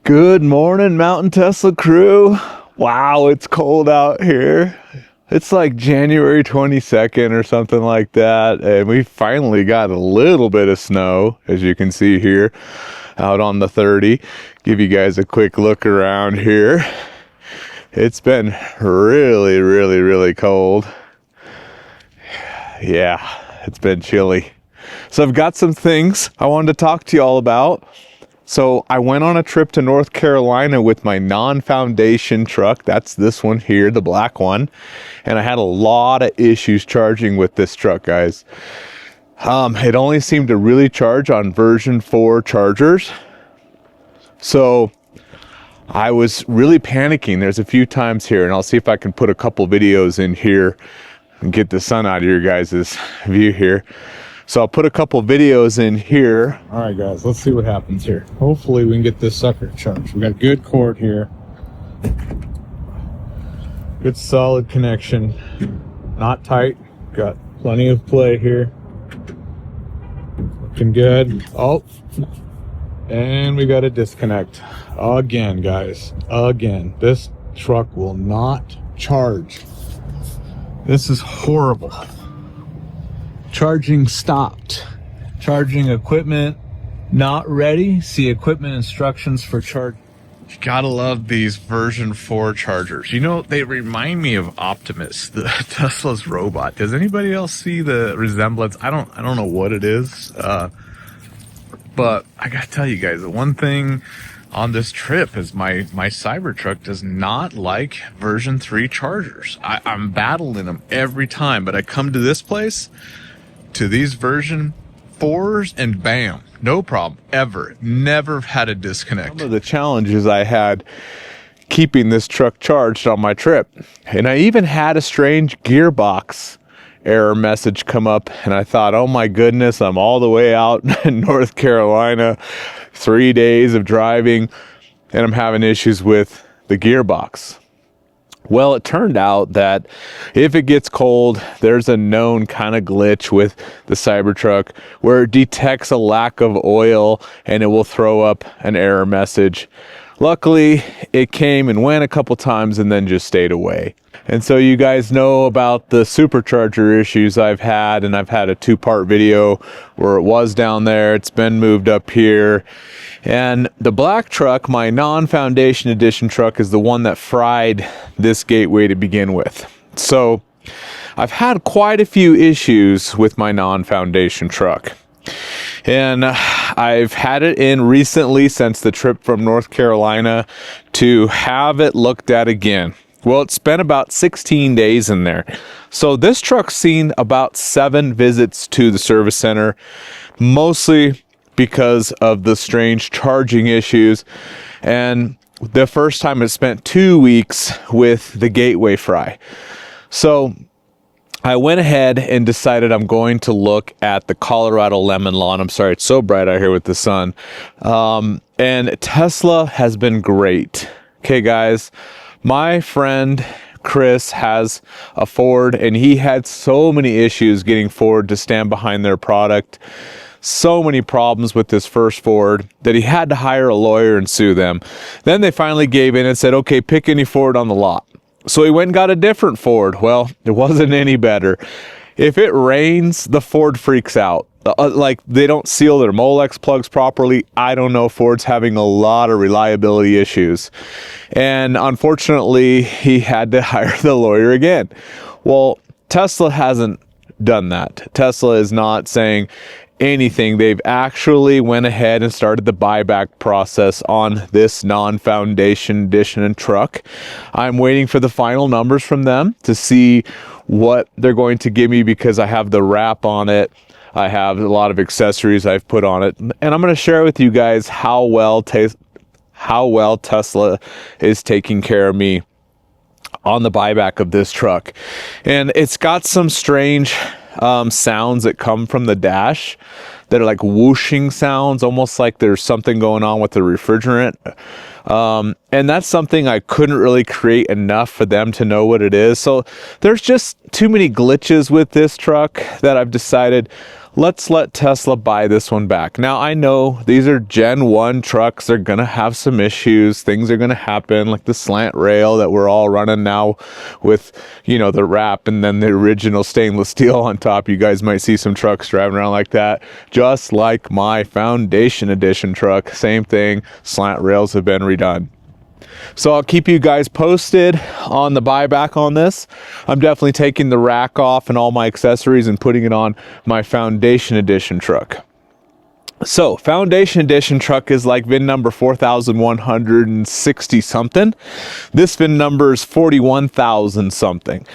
Good morning, Mountain Tesla crew. Wow, it's cold out here. It's like January 22nd or something like that, and we finally got a little bit of snow, as you can see here, out on the 30. Give you guys a quick look around here. It's been really cold. Yeah, it's been chilly. So I've got some things I wanted to talk to you all about. So I went on a trip to North Carolina with my Non-Foundation truck. That's this one here, the black one. And I had a lot of issues charging with this truck, guys. It only seemed to really charge on version 4 chargers. So I was really panicking. There's a few times here, and I'll see if I can put a couple videos in here and get the sun out of your guys' view here. So I'll put a couple videos in here. All right, guys, let's see what happens here. Hopefully we can get this sucker charged. We got a good cord here. Good solid connection. Not tight. Got plenty of play here. Looking good. Oh, and we got a disconnect. Again, guys. Again. This truck will not charge. This is horrible. Charging stopped. Charging equipment not ready. See equipment instructions for charge. You gotta love these version 4 chargers. You know, they remind me of Optimus, the Tesla's robot. Does anybody else see the resemblance? I don't know what it is. But I gotta tell you guys, the one thing on this trip is my Cybertruck does not like version 3 chargers. I'm battling them every time, but I come to this place, to these version 4s, and bam, no problem, ever. Never had a disconnect. Some of the challenges I had keeping this truck charged on my trip, and I even had a strange gearbox error message come up, and I thought, oh my goodness, I'm all the way out in North Carolina, 3 days of driving, and I'm having issues with the gearbox. Well, it turned out that if it gets cold, there's a known kind of glitch with the Cybertruck where it detects a lack of oil and it will throw up an error message. Luckily, it came and went a couple times and then just stayed away. And so you guys know about the supercharger issues I've had, and I've had a 2-part video where it was down there. It's been moved up here. And the black truck, my Non-Foundation Edition truck, is the one that fried this gateway to begin with. So I've had quite a few issues with my Non-Foundation truck. And I've had it in recently since the trip from North Carolina to have it looked at again. Well, it's been about 16 days in there. So this truck's seen about 7 visits to the service center, mostly because of the strange charging issues. And the first time it spent 2 weeks with the gateway fry. So I went ahead and decided I'm going to look at the Colorado lemon lawn. I'm sorry, it's so bright out here with the sun. And Tesla has been great. Okay, guys, my friend Chris has a Ford, and he had so many issues getting Ford to stand behind their product. So many problems with this first Ford that he had to hire a lawyer and sue them. Then they finally gave in and said, okay, pick any Ford on the lot. So he went and got a different Ford. Well, it wasn't any better. If it rains, the Ford freaks out. Like, they don't seal their Molex plugs properly. I don't know. Ford's having a lot of reliability issues. And unfortunately, he had to hire the lawyer again. Well, Tesla hasn't done that. Tesla is not saying anything. They've actually went ahead and started the buyback process on this Non-Foundation Edition truck. I'm waiting for the final numbers from them to see what they're going to give me, because I have the wrap on it. I have a lot of accessories I've put on it, and I'm going to share with you guys how well Tesla is taking care of me on the buyback of this truck. And it's got some strange sounds that come from the dash that are like whooshing sounds, almost like there's something going on with the refrigerant. And that's something I couldn't really create enough for them to know what it is. So there's just too many glitches with this truck that I've decided, let's let Tesla buy this one back. Now, I know these are Gen 1 trucks. They're going to have some issues. Things are going to happen, like the slant rail that we're all running now with, you know, the wrap and then the original stainless steel on top. You guys might see some trucks driving around like that, just like my Foundation Edition truck. Same thing. Slant rails have been redone. So I'll keep you guys posted on the buyback on this. I'm definitely taking the rack off and all my accessories and putting it on my Foundation Edition truck. So Foundation Edition truck is like VIN number 4,160 something. This VIN number is 41,000 something.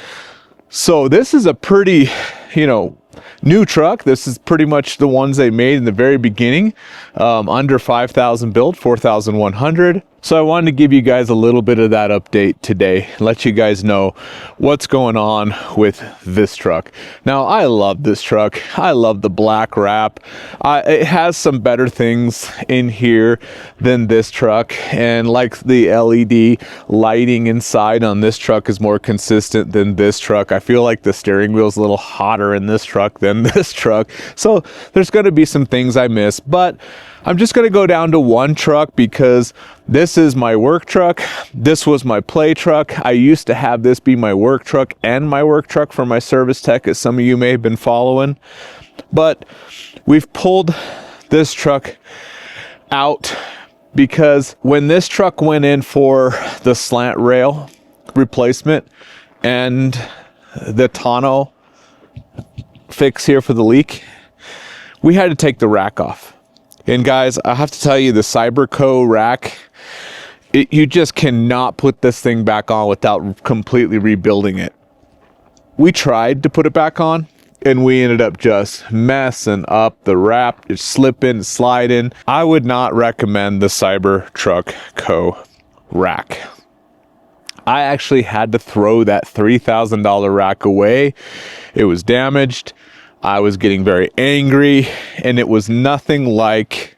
So this is a pretty, you know, new truck. This is pretty much the ones they made in the very beginning, under 5,000 built, 4,100. So I wanted to give you guys a little bit of that update today, let you guys know what's going on with this truck. Now, I love this truck. I love the black wrap. It has some better things in here than this truck, and like the LED lighting inside on this truck is more consistent than this truck. I feel like the steering wheel is a little hotter in this truck than this truck. So there's going to be some things I miss, but I'm just going to go down to one truck because this is my work truck. This was my play truck. I used to have this be my work truck and my work truck for my service tech, as some of you may have been following. But we've pulled this truck out because when this truck went in for the slant rail replacement and the tonneau fix here for the leak, we had to take the rack off. And guys, I have to tell you, the Cybertruck rack, you just cannot put this thing back on without completely rebuilding it. We tried to put it back on, and we ended up just messing up the wrap, just slipping, sliding. I would not recommend the Cybertruck rack. I actually had to throw that $3,000 rack away. It was damaged. I was getting very angry, and it was nothing like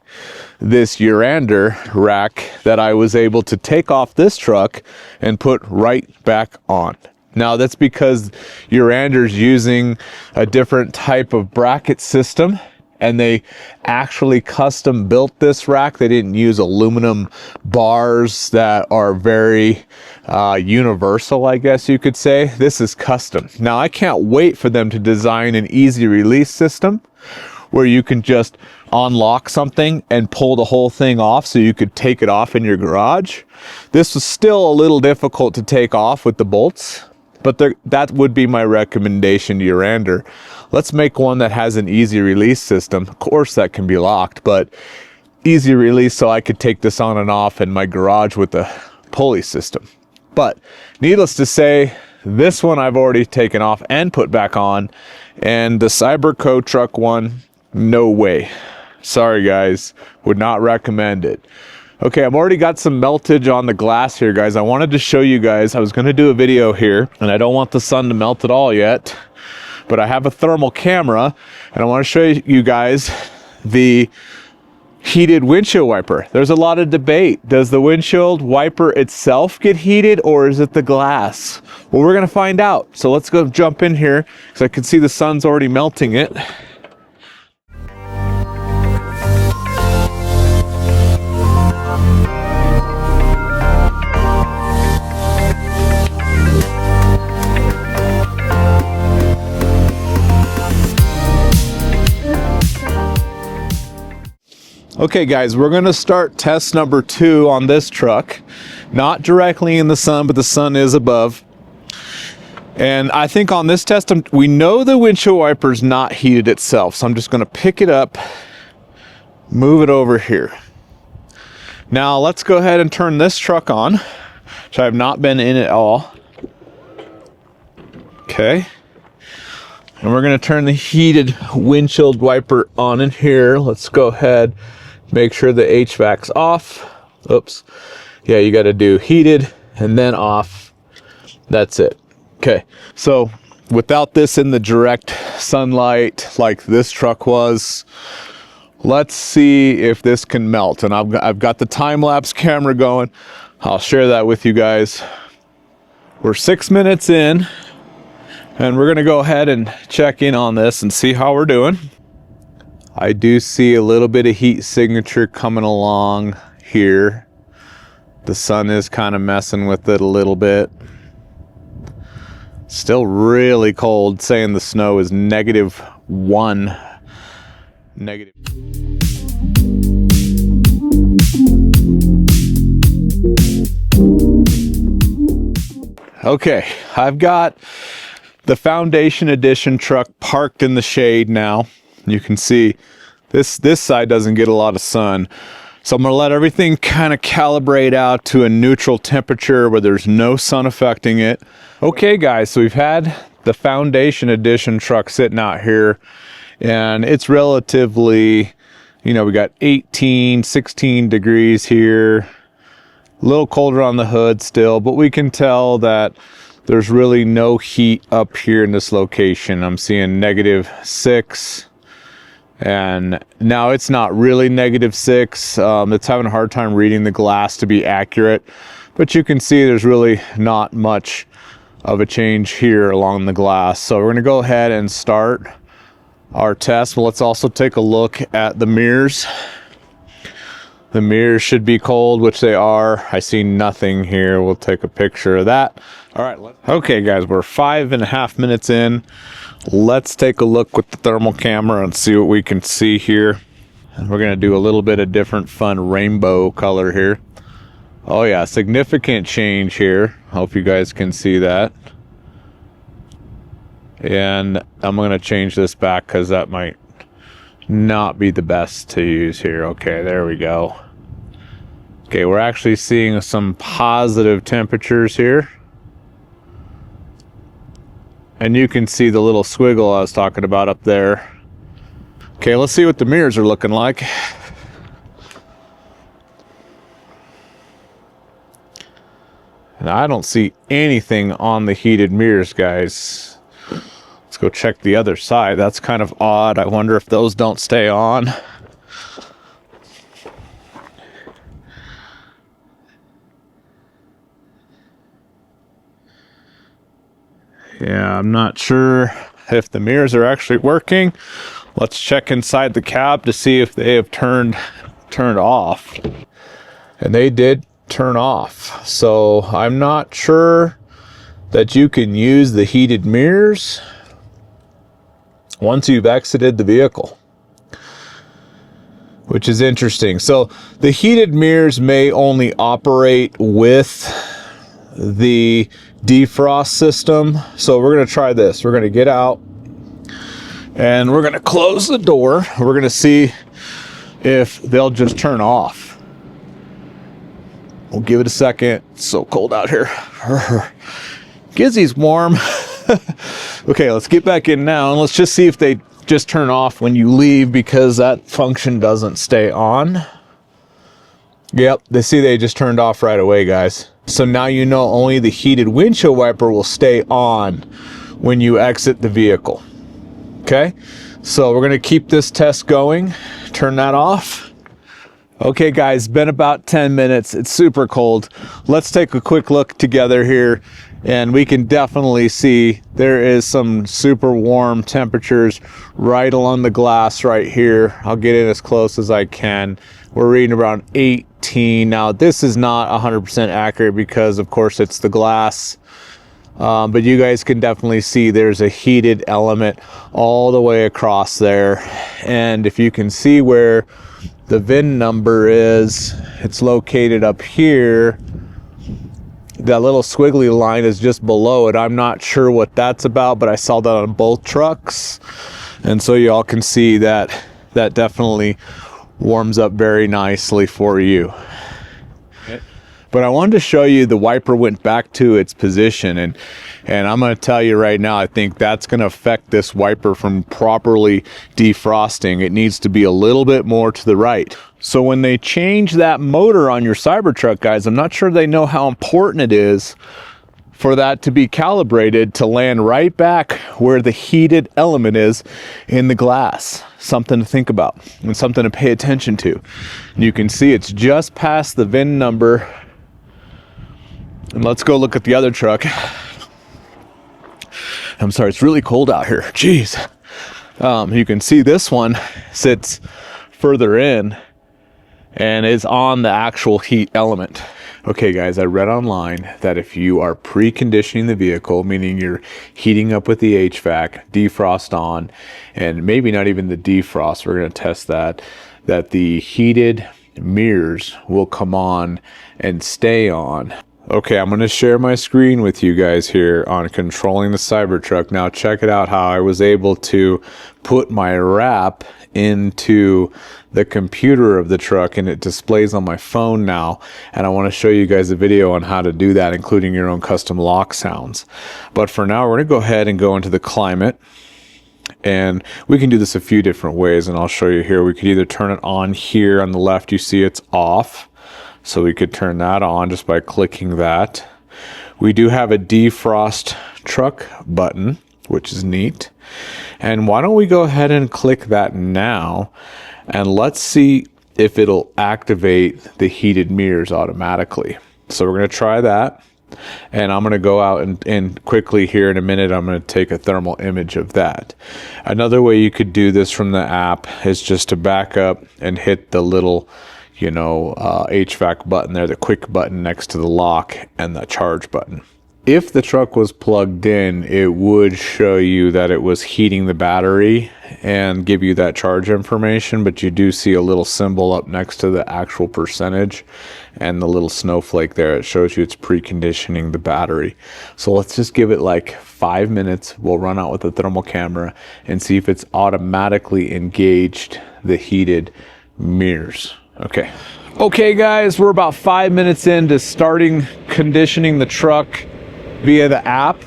this Urander rack that I was able to take off this truck and put right back on. Now, that's because Urander's using a different type of bracket system, and they actually custom built this rack. They didn't use aluminum bars that are very universal, I guess you could say. This is custom. Now, I can't wait for them to design an easy release system where you can just unlock something and pull the whole thing off so you could take it off in your garage. This was still a little difficult to take off with the bolts, but that would be my recommendation to Urander. Let's make one that has an easy release system. Of course, that can be locked, but easy release so I could take this on and off in my garage with a pulley system. But needless to say, this one I've already taken off and put back on, and the Cybertruck truck one, no way. Sorry guys, would not recommend it. Okay, I've already got some meltage on the glass here, guys. I wanted to show you guys, I was going to do a video here, and I don't want the sun to melt at all yet, but I have a thermal camera, and I want to show you guys the heated windshield wiper. There's a lot of debate. Does the windshield wiper itself get heated, or is it the glass? Well, we're going to find out. So let's go jump in here, because I can see the sun's already melting it. Okay guys, we're going to start test number 2 on this truck. Not directly in the sun, but the sun is above. And I think on this test, we know the windshield wiper's not heated itself. So I'm just going to pick it up, move it over here. Now let's go ahead and turn this truck on, which I have not been in at all. Okay. And we're going to turn the heated windshield wiper on in here. Let's go ahead. Make sure the HVAC's off. Oops. Yeah, you got to do heated and then off. That's it. Okay. So without this in the direct sunlight like this truck was, Let's see if this can melt. And I've got the time-lapse camera going. I'll share that with you guys. We're 6 minutes in, and we're gonna go ahead and check in on this and see how we're doing. I do see a little bit of heat signature coming along here. The sun is kind of messing with it a little bit. Still really cold, saying the snow is -1. Negative. Okay, I've got the Foundation Edition truck parked in the shade now. You can see this side doesn't get a lot of sun. So I'm gonna let everything kind of calibrate out to a neutral temperature where there's no sun affecting it. Okay guys, so we've had the Foundation Edition truck sitting out here, and it's relatively, you know, we got 18, 16 degrees here. A little colder on the hood still, but we can tell that there's really no heat up here in this location. I'm seeing -6. And now it's not really -6. It's having a hard time reading the glass to be accurate, but you can see there's really not much of a change here along the glass. So we're gonna go ahead and start our test. But let's also take a look at the mirrors. The mirrors should be cold, which they are. I see nothing here. We'll take a picture of that. All right, okay guys, we're 5.5 minutes in. Let's take a look with the thermal camera and see what we can see here. And we're gonna do a little bit of different fun rainbow color here. Oh yeah, significant change here. Hope you guys can see that. And I'm gonna change this back because that might not be the best to use here. Okay, there we go. Okay, we're actually seeing some positive temperatures here. And you can see the little squiggle I was talking about up there. Okay, let's see what the mirrors are looking like. And I don't see anything on the heated mirrors, guys. Let's go check the other side. That's kind of odd. I wonder if those don't stay on. Yeah, I'm not sure if the mirrors are actually working. Let's check inside the cab to see if they have turned off. And they did turn off. So I'm not sure that you can use the heated mirrors once you've exited the vehicle, which is interesting. So the heated mirrors may only operate with the defrost system. So we're going to try this. We're going to get out and we're going to close the door. We're going to see if they'll just turn off. We'll give it a second. It's so cold out here. Gizzy's warm. Okay, let's get back in now and let's just see if they just turn off when you leave, because that function doesn't stay on. Yep, they just turned off right away, guys. So now you know only the heated windshield wiper will stay on when you exit the vehicle. Okay, so we're going to keep this test going. Turn that off. Okay guys, been about 10 minutes. It's super cold. Let's take a quick look together here, and we can definitely see there is some super warm temperatures right along the glass right here. I'll get in as close as I can. We're reading around 18. Now this is not 100% accurate because of course it's the glass, but you guys can definitely see there's a heated element all the way across there. And if you can see where the VIN number is, it's located up here. That little squiggly line is just below it. I'm not sure what that's about, but I saw that on both trucks. And so y'all can see that that definitely warms up very nicely for you. But I wanted to show you the wiper went back to its position, and I'm going to tell you right now, I think that's going to affect this wiper from properly defrosting. It needs to be a little bit more to the right. So when they change that motor on your Cybertruck, guys, I'm not sure they know how important it is for that to be calibrated to land right back where the heated element is in the glass. Something to think about and something to pay attention to. And you can see it's just past the VIN number. And let's go look at the other truck. I'm sorry, it's really cold out here. Jeez. You can see this one sits further in and is on the actual heat element. Okay guys, I read online that if you are preconditioning the vehicle, meaning you're heating up with the HVAC, defrost on, and maybe not even the defrost, we're going to test that the heated mirrors will come on and stay on. Okay, I'm going to share my screen with you guys here on controlling the Cybertruck. Now check it out how I was able to put my wrap into the computer of the truck and it displays on my phone now, and I want to show you guys a video on how to do that, including your own custom lock sounds. But for now, we're going to go ahead and go into the climate, and we can do this a few different ways, and I'll show you here. We could either turn it on here on the left. You see it's off, so we could turn that on just by clicking that. We do have a defrost truck button, which is neat. And why don't we go ahead and click that now, and let's see if it'll activate the heated mirrors automatically. So we're going to try that, and I'm going to go out and quickly here in a minute, I'm going to take a thermal image of that. Another way you could do this from the app is just to back up and hit the little, you know, HVAC button there, the quick button next to the lock, and the charge button. If the truck was plugged in, it would show you that it was heating the battery and give you that charge information, but you do see a little symbol up next to the actual percentage and the little snowflake there. It shows you it's preconditioning the battery. So let's just give it like 5 minutes. We'll run out with the thermal camera and see if it's automatically engaged the heated mirrors. Okay guys, we're about 5 minutes into starting conditioning the truck via the app.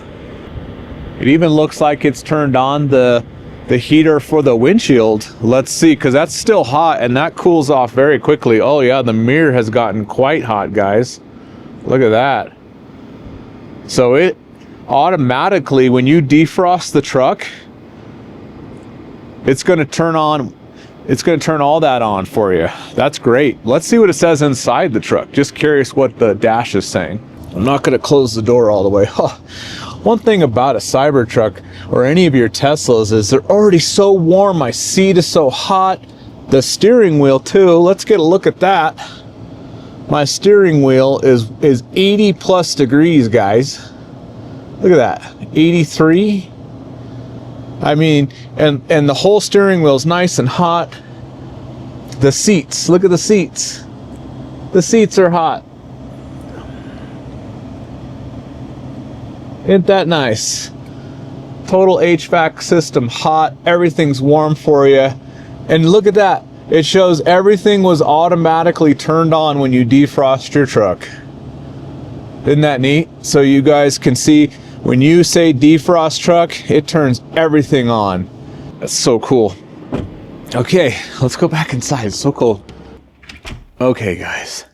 It even looks like it's turned on the heater for the windshield. Let's see, because that's still hot and that cools off very quickly. Oh yeah, the mirror has gotten quite hot, guys. Look at that. So it automatically, when you defrost the truck, it's going to turn on, it's going to turn all that on for you. That's great. Let's see what it says inside the truck. Just curious what the dash is saying. I'm not going to close the door all the way. One thing about a Cybertruck or any of your Teslas is they're already so warm. My seat is so hot. The steering wheel too. Let's get a look at that. My steering wheel is 80 plus degrees, guys. Look at that. 83. I mean, and the whole steering wheel is nice and hot. The seats, look at the seats. The seats are hot. Isn't that nice? Total HVAC system hot. Everything's warm for you. And look at that. It shows everything was automatically turned on when you defrost your truck. Isn't that neat? So you guys can see when you say defrost truck, it turns everything on. That's so cool. Okay, let's go back inside. It's so cool. Okay, guys.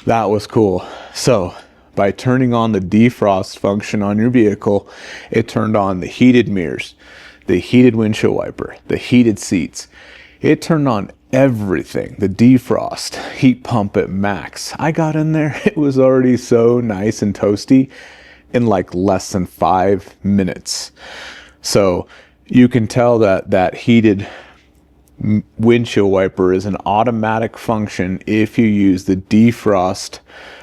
That was cool. So by turning on the defrost function on your vehicle, it turned on the heated mirrors, the heated windshield wiper, the heated seats. It turned on everything. The defrost, heat pump at max. I got in there, it was already so nice and toasty in like less than 5 minutes. So you can tell that that heated windshield wiper is an automatic function if you use the defrost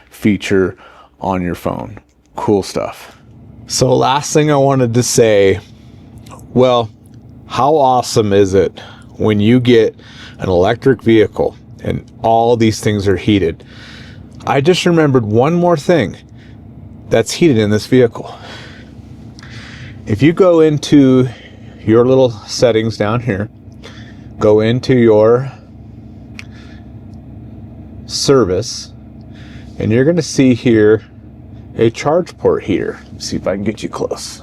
feature on your phone. Cool stuff. So last thing I wanted to say, well, how awesome is it when you get an electric vehicle and all these things are heated? I just remembered one more thing that's heated in this vehicle. If you go into your little settings down here, go into your service, and you're going to see here a charge port heater. Let's see if I can get you close.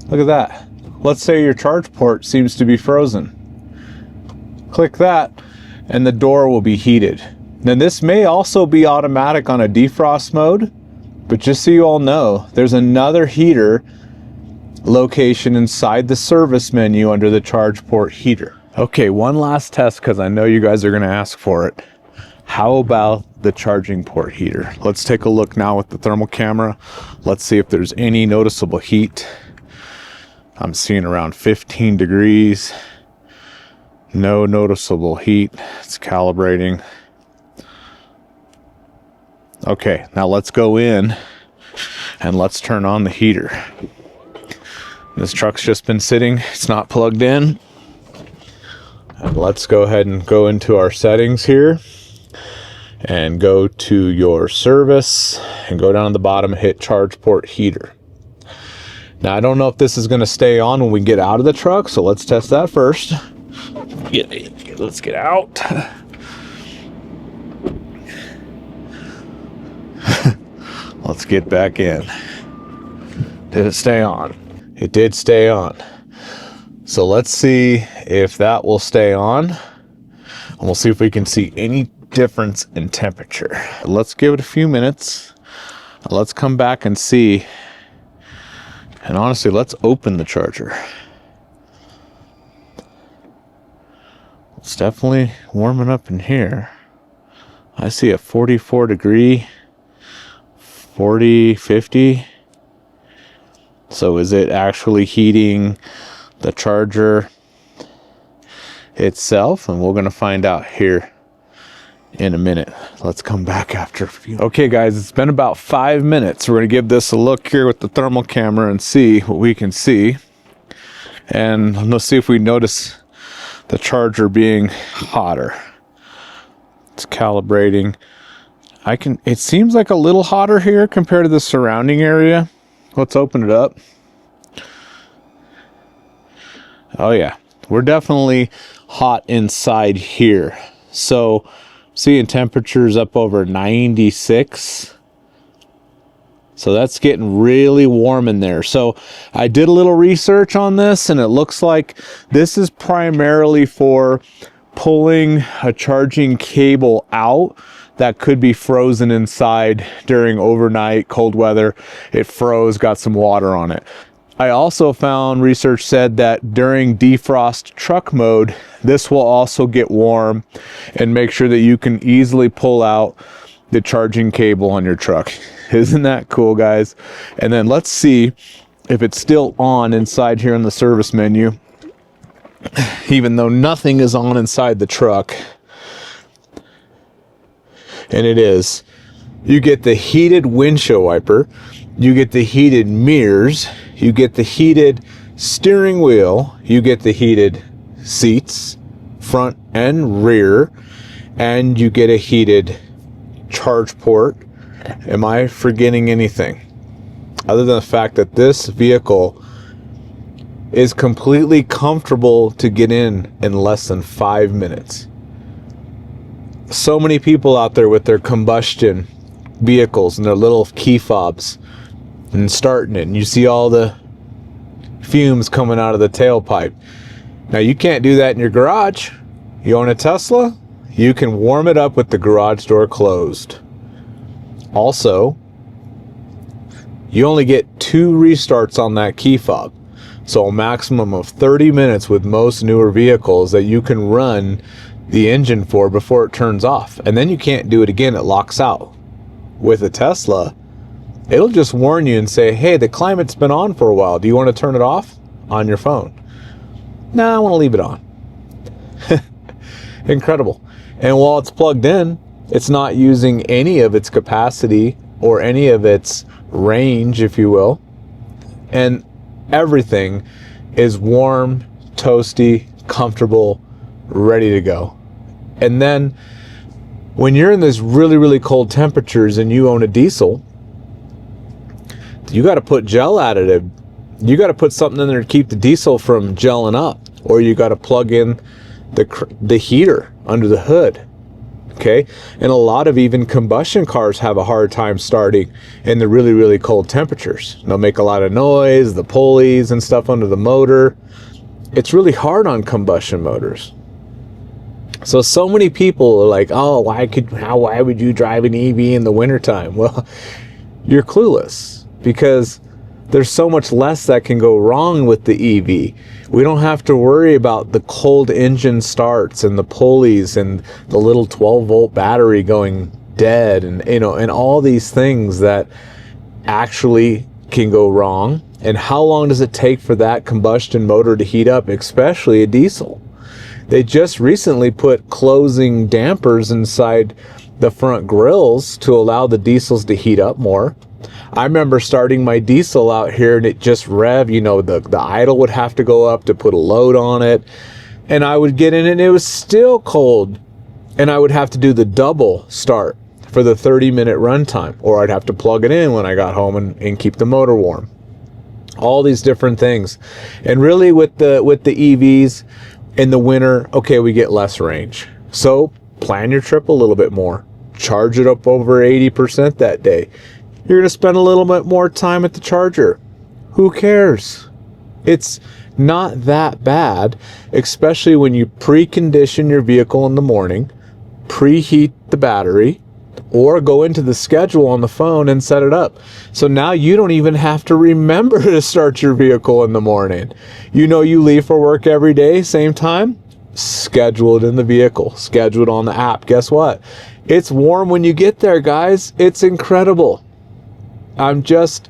Look at that. Let's say your charge port seems to be frozen. Click that and the door will be heated. Now this may also be automatic on a defrost mode, But just so you all know, there's another heater location inside the service menu under the charge port heater. Okay, one last test because I know you guys are going to ask for it. How about the charging port heater? Let's take a look now with the thermal camera. Let's see if there's any noticeable heat. I'm seeing around 15 degrees. No noticeable heat. It's calibrating. Okay, now let's go in and let's turn on the heater. This truck's just been sitting. It's not plugged in. And let's go ahead and go into our settings here and go to your service and go down to the bottom and hit charge port heater. Now, I don't know if this is going to stay on when we get out of the truck, so let's test that first. Let's get out. Let's get back in. Did it stay on? It did stay on. So let's see if that will stay on. And we'll see if we can see any difference in temperature. Let's give it a few minutes. Let's come back and see. And honestly, let's open the charger. It's definitely warming up in here. I see a 44 degree, 40, 50. So is it actually heating the charger itself? And we're going to find out here in a minute. Let's come back after a few. Okay guys, it's been about 5 minutes. We're going to give this a look here with the thermal camera and see what we can see. And let's see if we notice the charger being hotter. It's calibrating. It seems like a little hotter here compared to the surrounding area. Let's open it up. Oh yeah, we're definitely hot inside here. So seeing temperatures up over 96. So that's getting really warm in there. So I did a little research on this and it looks like this is primarily for pulling a charging cable out that could be frozen inside during overnight cold weather. It froze, got some water on it. I also found research said that during defrost truck mode, this will also get warm and make sure that you can easily pull out the charging cable on your truck. Isn't that cool, guys? And then let's see if it's still on inside here in the service menu, even though nothing is on inside the truck. And it is. You get the heated windshield wiper, you get the heated mirrors, you get the heated steering wheel, you get the heated seats, front and rear, and you get a heated charge port. Am I forgetting anything? Other than the fact that this vehicle is completely comfortable to get in less than 5 minutes. So many people out there with their combustion vehicles and their little key fobs and starting it, and you see all the fumes coming out of the tailpipe. Now you can't do that in your garage. You own a Tesla, you can warm it up with the garage door closed. Also, you only get 2 restarts on that key fob. So a maximum of 30 minutes with most newer vehicles that you can run the engine for before it turns off. And then you can't do it again, it locks out. With a Tesla, it'll just warn you and say, hey, the climate's been on for a while. Do you want to turn it off on your phone? No, I want to leave it on. Incredible. And while it's plugged in, it's not using any of its capacity or any of its range, if you will. And everything is warm, toasty, comfortable, ready to go. And then when you're in this really, really cold temperatures and you own a diesel, you got to put gel additive. You got to put something in there to keep the diesel from gelling up, or you got to plug in the heater under the hood. Okay, and a lot of even combustion cars have a hard time starting in the really, really cold temperatures. They'll make a lot of noise, the pulleys and stuff under the motor. It's really hard on combustion motors. So many people are like, oh, why would you drive an EV in the wintertime? Well, you're clueless, because there's so much less that can go wrong with the EV. We don't have to worry about the cold engine starts and the pulleys and the little 12-volt battery going dead, and and all these things that actually can go wrong. And how long does it take for that combustion motor to heat up, especially a diesel? They just recently put closing dampers inside the front grills to allow the diesels to heat up more. I remember starting my diesel out here and it just rev, the idle would have to go up to put a load on it. And I would get in and it was still cold. And I would have to do the double start for the 30-minute runtime, or I'd have to plug it in when I got home and keep the motor warm. All these different things. And really with the EVs in the winter, okay, we get less range. So plan your trip a little bit more. Charge it up over 80% that day. You're going to spend a little bit more time at the charger. Who cares? It's not that bad, especially when you precondition your vehicle in the morning, preheat the battery, or go into the schedule on the phone and set it up. So now you don't even have to remember to start your vehicle in the morning. You leave for work every day, same time, schedule it in the vehicle, schedule it on the app. Guess what? It's warm when you get there, guys. It's incredible. I'm just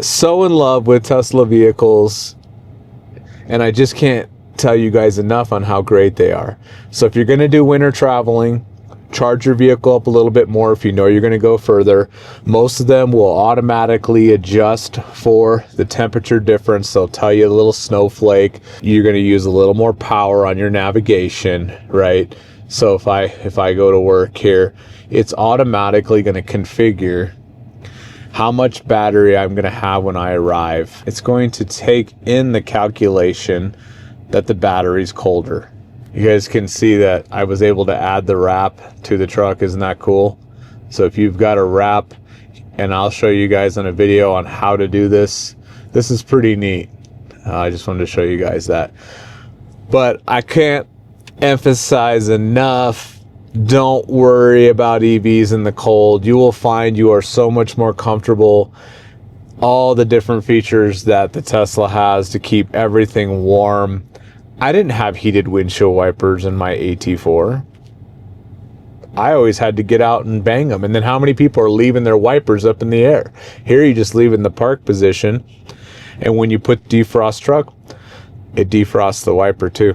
so in love with Tesla vehicles, and I just can't tell you guys enough on how great they are. So if you're going to do winter traveling, charge your vehicle up a little bit more if you know you're going to go further. Most of them will automatically adjust for the temperature difference. They'll tell you a little snowflake. You're going to use a little more power on your navigation, right? So if I go to work here, it's automatically going to configure how much battery I'm going to have when I arrive. It's going to take in the calculation that the battery's colder. You guys can see that I was able to add the wrap to the truck. Isn't that cool? So if you've got a wrap, and I'll show you guys on a video on how to do this. This is pretty neat. I just wanted to show you guys that. But I can't emphasize enough, don't worry about EVs in the cold. You will find you are so much more comfortable. All the different features that the Tesla has to keep everything warm. I didn't have heated windshield wipers in my AT4. I always had to get out and bang them. And then how many people are leaving their wipers up in the air? Here you just leave in the park position. And when you put Defrost Truck, it defrosts the wiper too.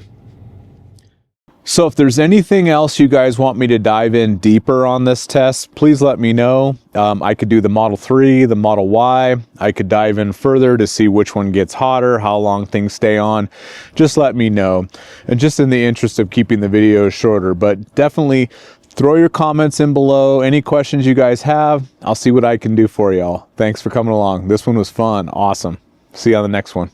So if there's anything else you guys want me to dive in deeper on this test, please let me know. I could do the Model 3, the Model Y. I could dive in further to see which one gets hotter, how long things stay on. Just let me know. And just in the interest of keeping the videos shorter, but definitely throw your comments in below. Any questions you guys have, I'll see what I can do for y'all. Thanks for coming along. This one was fun. Awesome. See you on the next one.